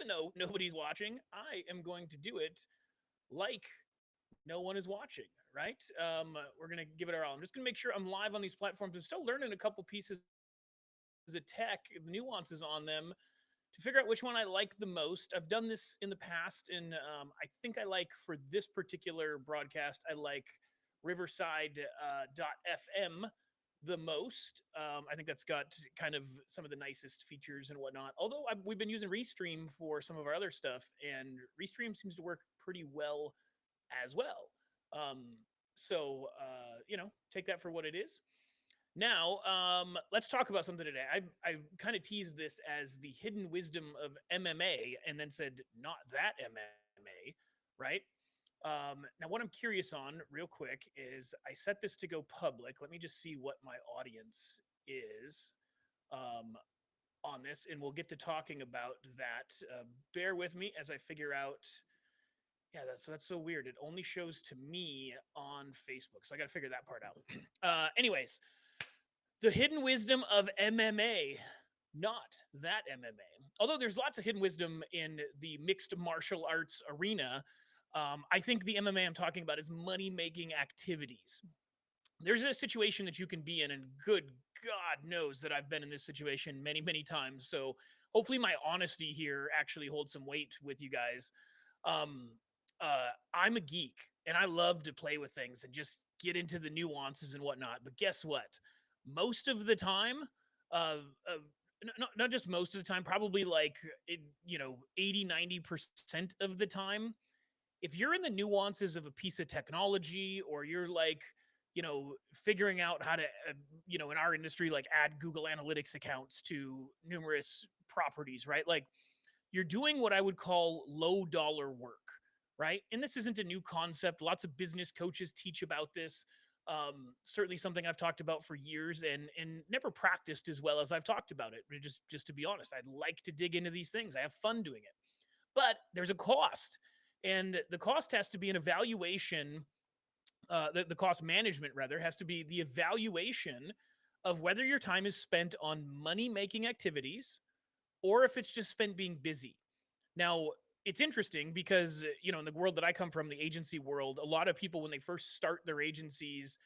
even though nobody's watching, I am going to do it like no one is watching, right? We're going to give it our all. I'm just going to make sure I'm live on these platforms. I'm still learning a couple pieces of tech, the nuances on them to figure out which one I like the most. I've done this in the past, and I think I like for this particular broadcast, I like Riverside .fm the most. I think that's got kind of some of the nicest features and whatnot. Although we've been using Restream for some of our other stuff, and Restream seems to work pretty well as well. Um, so take that for what it is. Now, let's talk about something today. I kind of teased this as the hidden wisdom of MMA, and then said not that MMA, right? Now, what I'm curious on, real quick, is I set this to go public. Let me just see what my audience is um, on this, and we'll get to talking about that. Bear with me as I figure out. Yeah, that's so weird. It only shows to me on Facebook, so I got to figure that part out. Anyways, the hidden wisdom of MMA, not that MMA. Although there's lots of hidden wisdom in the mixed martial arts arena, I think the MMA I'm talking about is money making activities. There's a situation that you can be in, and good God knows that I've been in this situation many, many times. So hopefully, my honesty here actually holds some weight with you guys. Um, I'm a geek and I love to play with things and just get into the nuances and whatnot. But guess what? Most of the time, uh, uh, not just most of the time, probably like, 80, 90% of the time, if you're in the nuances of a piece of technology, or you're like, figuring out how to, in our industry, like add Google Analytics accounts to numerous properties, right? Like, you're doing what I would call low dollar work, right? And this isn't a new concept. Lots of business coaches teach about this. Certainly something I've talked about for years, and never practiced as well as I've talked about it. Just to be honest, I'd like to dig into these things. I have fun doing it, but there's a cost, and the cost has to be an evaluation. The cost management, rather, has to be the evaluation of whether your time is spent on money making activities or if it's just spent being busy. Now, it's interesting because, in the world that I come from, the agency world, a lot of people, when they first start their agencies,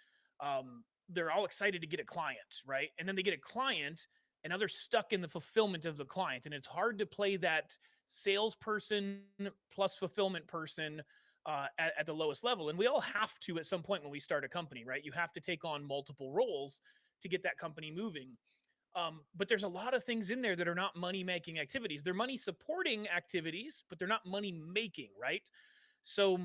they're all excited to get a client, right? And then they get a client, and now they're stuck in the fulfillment of the client. And it's hard to play that salesperson plus fulfillment person at the lowest level. And we all have to at some point when we start a company, right? You have to take on multiple roles to get that company moving. But there's a lot of things in there that are not money making activities. They're money supporting activities, but they're not money making, right? So,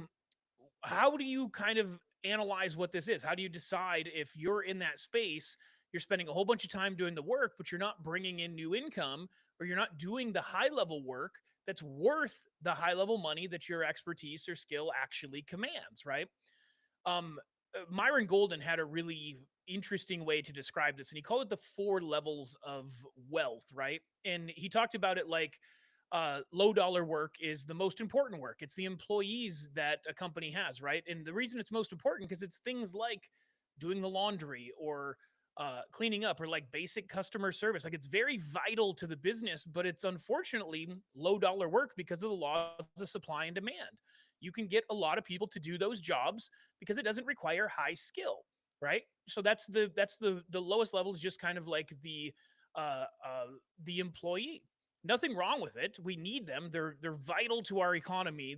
how do you kind of analyze what this is? How do you decide if you're in that space? You're spending a whole bunch of time doing the work, but you're not bringing in new income, or you're not doing the high level work that's worth the high level money that your expertise or skill actually commands, right? Myron Golden had a really interesting way to describe this, and he called it the four levels of wealth, right? And he talked about it like, low dollar work is the most important work. It's the employees that a company has, right? And the reason it's most important because it's things like doing the laundry, or cleaning up, or like basic customer service. Like, it's very vital to the business, but it's unfortunately low dollar work because of the laws of supply and demand. You can get a lot of people to do those jobs because it doesn't require high skill, right? So that's the lowest level, is just kind of like uh, uh, the employee. Nothing wrong with it. We need them. They're vital to our economy.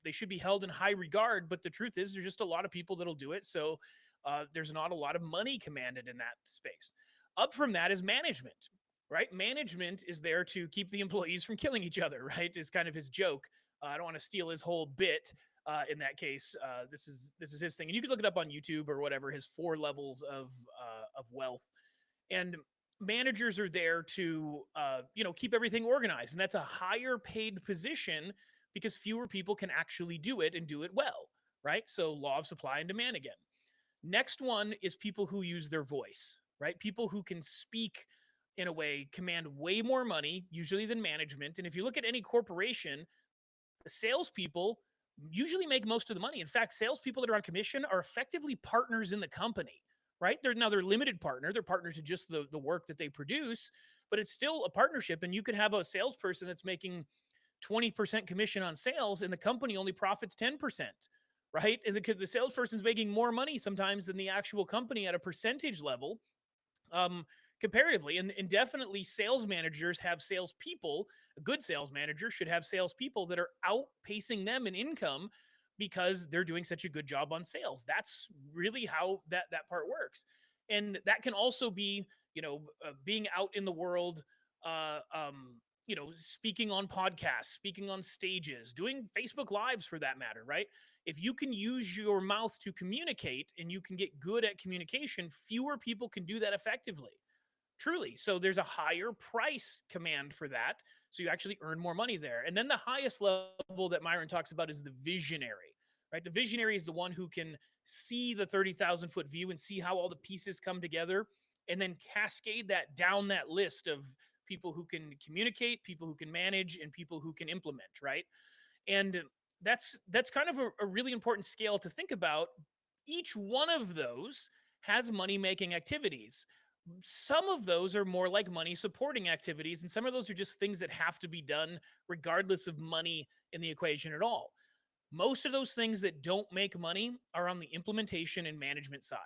They should be held in high regard. But the truth is, there's just a lot of people that'll do it. So there's not a lot of money commanded in that space. Up from that is management, right? Management is there to keep the employees from killing each other, right? Is kind of his joke. I don't want to steal his whole bit. In that case, this is his thing, and you can look it up on YouTube or whatever. His four levels of wealth, and managers are there to keep everything organized, and that's a higher paid position because fewer people can actually do it and do it well, right? So law of supply and demand again. Next one is people who use their voice, right? People who can speak in a way command way more money usually than management. And if you look at any corporation, the salespeople usually make most of the money. In fact, salespeople that are on commission are effectively partners in the company, right? They're limited partner. They're partners to just the work that they produce, but it's still a partnership. And you could have a salesperson that's making 20% commission on sales and the company only profits 10%, right? And the salesperson's making more money sometimes than the actual company at a percentage level, um, comparatively. And definitely sales managers have salespeople. A good sales manager should have salespeople that are outpacing them in income because they're doing such a good job on sales. That's really how that part works. And that can also be, being out in the world, speaking on podcasts, speaking on stages, doing Facebook Lives for that matter, right? If you can use your mouth to communicate and you can get good at communication, fewer people can do that effectively. Truly. So there's a higher price command for that. So you actually earn more money there. And then the highest level that Myron talks about is the visionary, right? The visionary is the one who can see the 30,000-foot view and see how all the pieces come together and then cascade that down that list of people who can communicate, people who can manage, and people who can implement, right? And that's kind of a really important scale to think about. Each one of those has money making activities. Some of those are more like money supporting activities, and some of those are just things that have to be done regardless of money in the equation at all. Most of those things that don't make money are on the implementation and management side.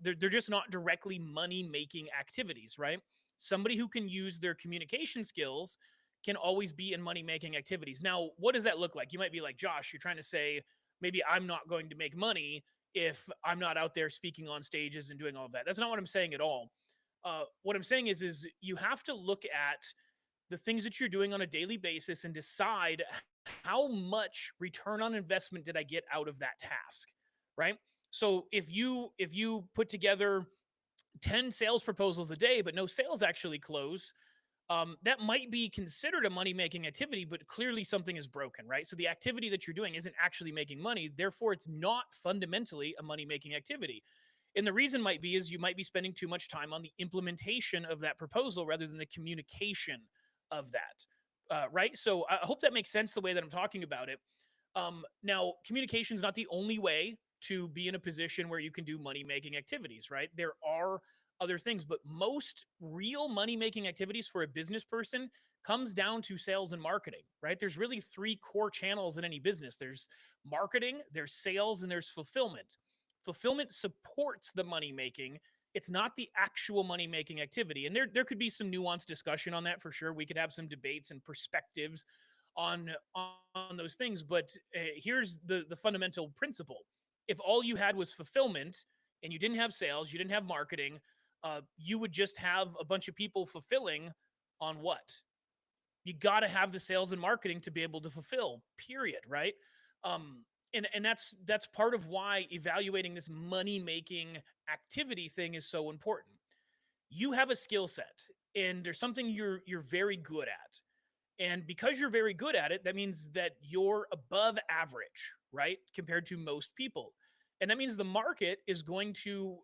They're just not directly money making activities, right? Somebody who can use their communication skills can always be in money making activities. Now, what does that look like? You might be like, Josh, you're trying to say maybe I'm not going to make money if I'm not out there speaking on stages and doing all of that. That's not what I'm saying at all. What I'm saying is you have to look at the things that you're doing on a daily basis and decide how much return on investment did I get out of that task, right? So if you put together 10 sales proposals a day but no sales actually close, that might be considered a money making activity, but clearly something is broken, right? So the activity that you're doing isn't actually making money. Therefore, it's not fundamentally a money making activity. And the reason might be is you might be spending too much time on the implementation of that proposal rather than the communication of that. Right. So I hope that makes sense the way that I'm talking about it. Now, communication is not the only way to be in a position where you can do money making activities, right? There are other things, but most real money making activities for a business person comes down to sales and marketing, right? There's really three core channels in any business. There's marketing, there's sales, and there's fulfillment. Fulfillment supports the money making. It's not the actual money making activity. And there could be some nuanced discussion on that for sure. We could have some debates and perspectives on those things. But here's the fundamental principle: if all you had was fulfillment and you didn't have sales, you didn't have marketing, you would just have a bunch of people fulfilling on what? You got to have the sales and marketing to be able to fulfill. Period. Right. And that's part of why evaluating this money making activity thing is so important. You have a skill set, and there's something you're very good at, and because you're very good at it, that means that you're above average, right? Compared to most people. And that means the market is going to,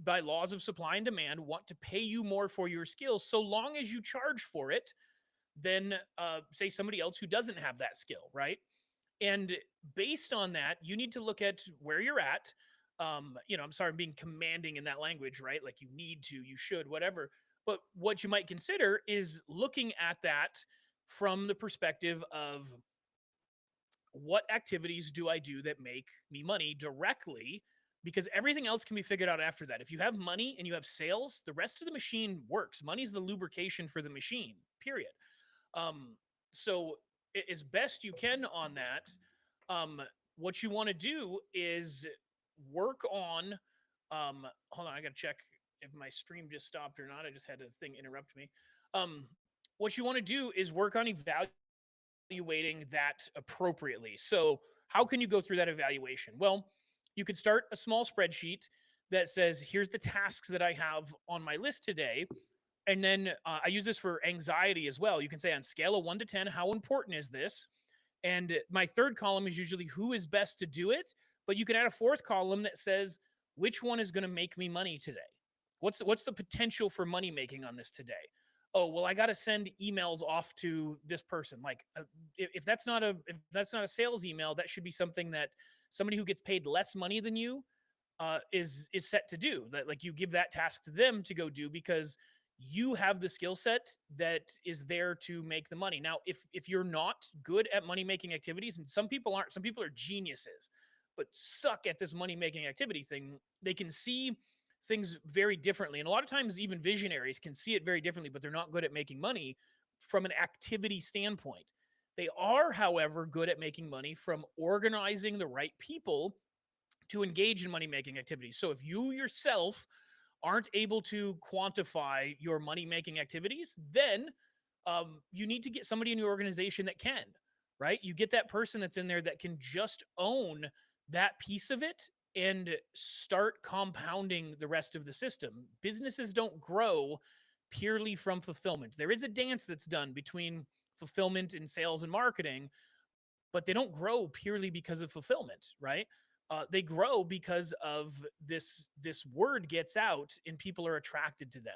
by laws of supply and demand, want to pay you more for your skills so long as you charge for it than, say, somebody else who doesn't have that skill, right? And based on that, you need to look at where you're at. I'm sorry, I'm being commanding in that language, right? Like you need to, you should, whatever. But what you might consider is looking at that from the perspective of what activities do I do that make me money directly? Because everything else can be figured out after that. If you have money and you have sales, the rest of the machine works. Money's the lubrication for the machine, period. So as best you can on that, um, what you want to do is work on, hold on, I got to check if my stream just stopped or not. I just had a thing interrupt me. Um, what you want to do is work on evaluating that appropriately. So, how can you go through that evaluation? Well, you could start a small spreadsheet that says, here's the tasks that I have on my list today. And then I use this for anxiety as well. You can say on scale of 1 to 10, how important is this? And my third column is usually who is best to do it. But you can add a fourth column that says, which one is going to make me money today? What's the potential for money making on this today? Oh, well, I got to send emails off to this person. Like if that's not a sales email, that should be something that somebody who gets paid less money than you is set to do. That, like, you give that task to them to go do because you have the skill set that is there to make the money. Now, if you're not good at money making activities, and some people aren't, some people are geniuses, but suck at this money making activity thing, they can see things very differently. And a lot of times, even visionaries can see it very differently, but they're not good at making money from an activity standpoint. They are, however, good at making money from organizing the right people to engage in money making activities. So if you yourself aren't able to quantify your money making activities, then you need to get somebody in your organization that can, right? You get that person that's in there that can just own that piece of it and start compounding the rest of the system. Businesses don't grow purely from fulfillment. There is a dance that's done between fulfillment and sales and marketing, but they don't grow purely because of fulfillment, right? They grow because of this word gets out and people are attracted to them.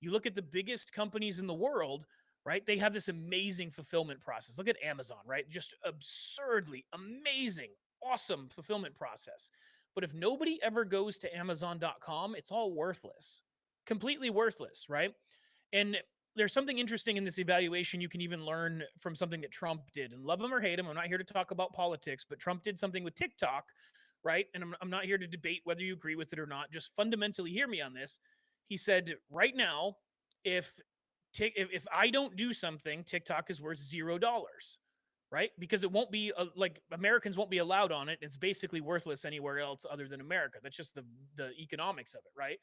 You look at the biggest companies in the world, right? They have this amazing fulfillment process. Look at Amazon, right? Just absurdly amazing, awesome fulfillment process. But if nobody ever goes to Amazon.com, it's all worthless, completely worthless, right? And there's something interesting in this evaluation you can even learn from something that Trump did. And love him or hate him, I'm not here to talk about politics, but Trump did something with TikTok, right? And I'm not here to debate whether you agree with it or not. Just fundamentally hear me on this. He said, right now, if if I don't do something, TikTok is worth $0, right? Because it won't be like Americans won't be allowed on it. It's basically worthless anywhere else other than America. That's just the economics of it, right?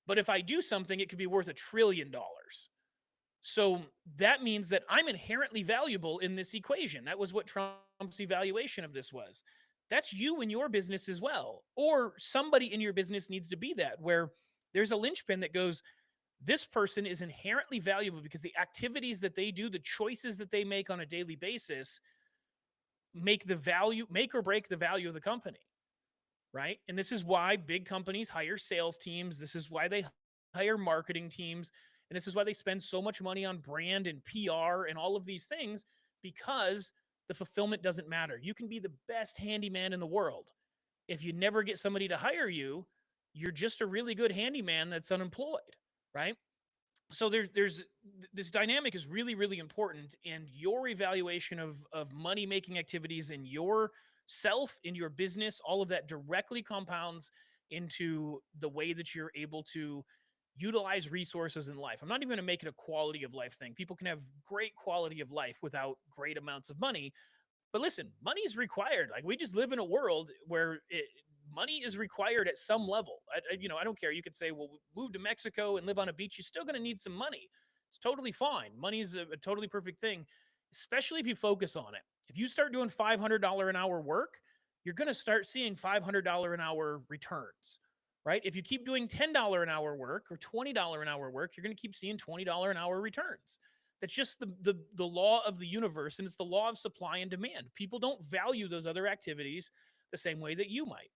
But if I do something, it could be worth $1 trillion. So that means that I'm inherently valuable in this equation. That was what Trump's evaluation of this was. That's you in your business as well. Or somebody in your business needs to be that, where there's a linchpin that goes, this person is inherently valuable because the activities that they do, the choices that they make on a daily basis make or break the value of the company, right? And this is why big companies hire sales teams. This is why they hire marketing teams. And this is why they spend so much money on brand and PR and all of these things, because the fulfillment doesn't matter. You can be the best handyman in the world. If you never get somebody to hire you, you're just a really good handyman that's unemployed, right? So there's this dynamic is really really important, and your evaluation of money making activities in your self, in your business, all of that directly compounds into the way that you're able to utilize resources in life. I'm not even going to make it a quality of life thing. People can have great quality of life without great amounts of money, but listen, money is required. Like, we just live in a world where money is required at some level. I don't care. You could say, well, move to Mexico and live on a beach. You're still going to need some money. It's totally fine. Money is a totally perfect thing, especially if you focus on it. If you start doing $500 an hour work, you're going to start seeing $500 an hour returns, right? If you keep doing $10 an hour work or $20 an hour work, you're going to keep seeing $20 an hour returns. That's just the law of the universe, and it's the law of supply and demand. People don't value those other activities the same way that you might.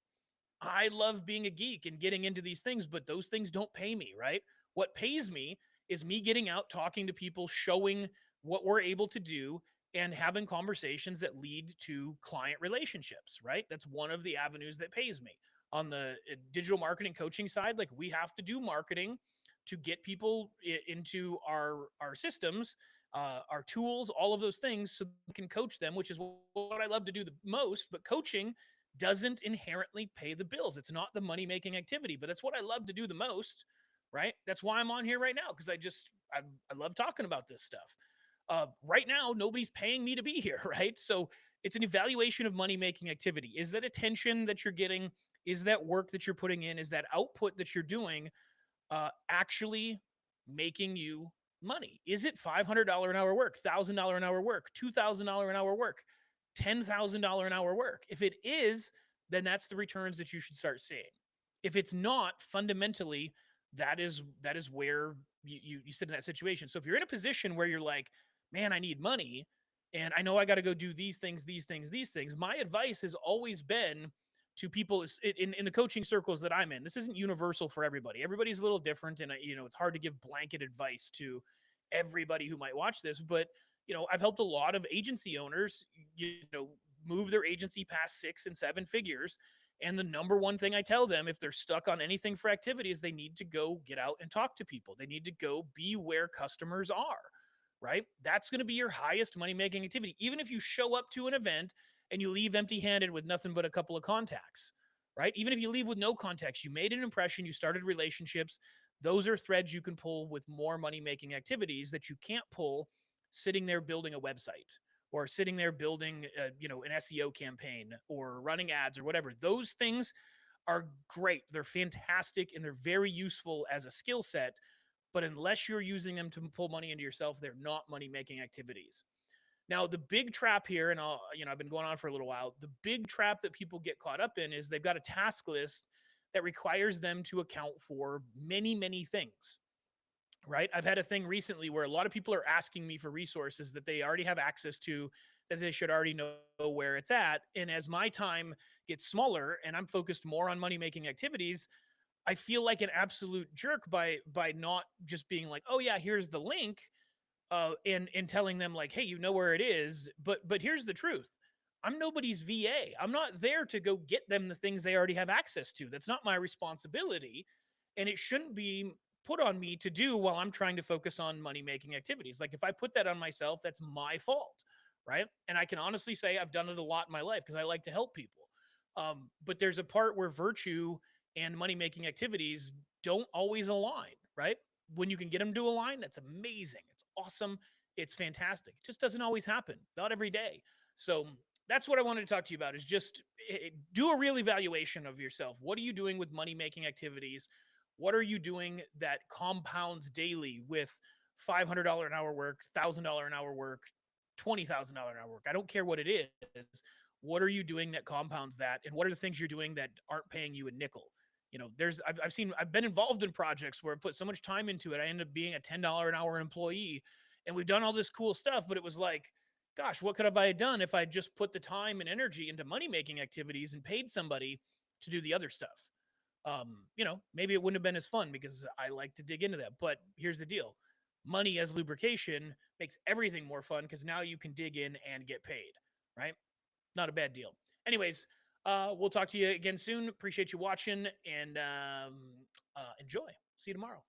I love being a geek and getting into these things, but those things don't pay me, right? What pays me is me getting out, talking to people, showing what we're able to do, and having conversations that lead to client relationships, right? That's one of the avenues that pays me. On the digital marketing coaching side, like, we have to do marketing to get people into our systems, our tools, all of those things, so we can coach them, which is what I love to do the most. But coaching doesn't inherently pay the bills. It's not the money making activity, but it's what I love to do the most, right? That's why I'm on here right now, because I love talking about this stuff. Right now, nobody's paying me to be here, right? So it's an evaluation of money making activity. Is that attention that you're getting? Is that work that you're putting in? Is that output that you're doing actually making you money? Is it $500 an hour work, $1,000 an hour work, $2,000 an hour work, $10,000 an hour work? If it is, then that's the returns that you should start seeing. If it's not, fundamentally, that is where you sit in that situation. So if you're in a position where you're like, man, I need money, and I know I got to go do these things, these things, these things, my advice has always been to people in the coaching circles that I'm in. This isn't universal for everybody. Everybody's a little different, and it's hard to give blanket advice to everybody who might watch this. But I've helped a lot of agency owners, move their agency past 6 and 7 figures, And the number one thing I tell them if they're stuck on anything for activity is they need to go get out and talk to people. They need to go be where customers are, right? That's going to be your highest money making activity. Even if you show up to an event and you leave empty handed with nothing but a couple of contacts, right? Even if you leave with no contacts, you made an impression, you started relationships. Those are threads you can pull with more money making activities that you can't pull sitting there building a website or sitting there building an SEO campaign or running ads or whatever. Those things are great. They're fantastic and they're very useful as a skill set, but unless you're using them to pull money into yourself, they're not money making activities. Now, the big trap here, and I've been going on for a little while. The big trap that people get caught up in is they've got a task list that requires them to account for many, many things, right? I've had a thing recently where a lot of people are asking me for resources that they already have access to, that they should already know where it's at. And as my time gets smaller and I'm focused more on money making activities, I feel like an absolute jerk by not just being like, oh yeah, here's the link, and telling them like, hey, you know where it is. But here's the truth. I'm nobody's VA. I'm not there to go get them the things they already have access to. That's not my responsibility. And it shouldn't be put on me to do while I'm trying to focus on money making activities. Like if I put that on myself, that's my fault. Right. And I can honestly say I've done it a lot in my life because I like to help people. But there's a part where virtue and money making activities don't always align. Right. When you can get them to align, that's amazing. It's awesome. It's fantastic. It just doesn't always happen, not every day. So that's what I wanted to talk to you about is just do a real evaluation of yourself. What are you doing with money making activities? What are you doing that compounds daily with $500 an hour work, $1,000 an hour work, $20,000 an hour work? I don't care what it is. What are you doing that compounds that? And what are the things you're doing that aren't paying you a nickel? I've been involved in projects where I put so much time into it. I ended up being a $10 an hour employee and we've done all this cool stuff, but it was like, gosh, what could have I done if I just put the time and energy into money making activities and paid somebody to do the other stuff? Maybe it wouldn't have been as fun because I like to dig into that. But here's the deal. Money as lubrication makes everything more fun because now you can dig in and get paid, right? Not a bad deal. Anyways, we'll talk to you again soon. Appreciate you watching and enjoy. See you tomorrow.